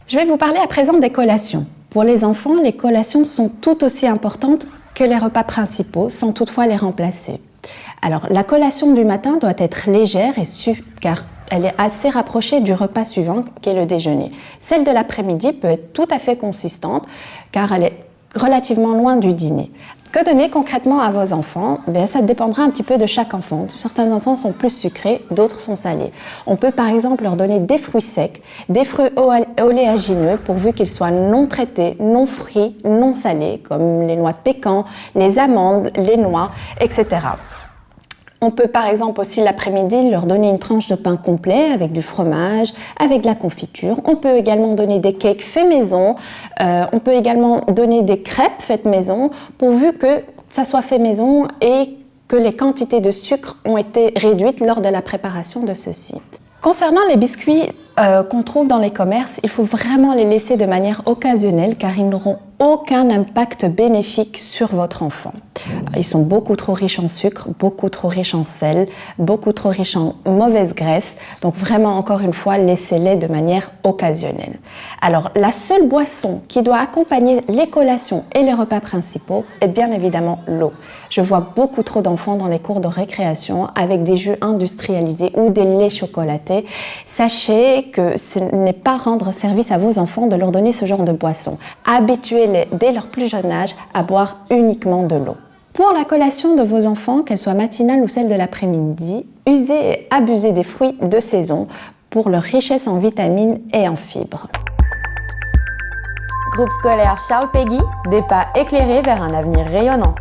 Je vais vous parler à présent des collations. Pour les enfants, les collations sont tout aussi importantes que les repas principaux, sans toutefois les remplacer. Alors, la collation du matin doit être légère car elle est assez rapprochée du repas suivant, qui est le déjeuner. Celle de l'après-midi peut être tout à fait consistante, car elle est relativement loin du dîner. Que donner concrètement à vos enfants? Ça dépendra un petit peu de chaque enfant. Certains enfants sont plus sucrés, d'autres sont salés. On peut par exemple leur donner des fruits secs, des fruits oléagineux pourvu qu'ils soient non traités, non frits, non salés, comme les noix de pécan, les amandes, les noix, etc. On peut par exemple aussi l'après-midi leur donner une tranche de pain complet avec du fromage, avec de la confiture. On peut également donner des cakes faits maison. On peut également donner des crêpes faites maison pourvu que ça soit fait maison et que les quantités de sucre ont été réduites lors de la préparation de ceux-ci. Concernant les biscuits qu'on trouve dans les commerces, il faut vraiment les laisser de manière occasionnelle car ils n'auront aucun impact bénéfique sur votre enfant. Ils sont beaucoup trop riches en sucre, beaucoup trop riches en sel, beaucoup trop riches en mauvaise graisse. Donc vraiment, encore une fois, laissez-les de manière occasionnelle. Alors, la seule boisson qui doit accompagner les collations et les repas principaux est bien évidemment l'eau. Je vois beaucoup trop d'enfants dans les cours de récréation avec des jus industrialisés ou des laits chocolatés. Sachez que ce n'est pas rendre service à vos enfants de leur donner ce genre de boisson. Habituez-les dès leur plus jeune âge à boire uniquement de l'eau. Pour la collation de vos enfants, qu'elle soit matinale ou celle de l'après-midi, usez et abusez des fruits de saison pour leur richesse en vitamines et en fibres. Groupe scolaire Charles Péguy, des pas éclairés vers un avenir rayonnant.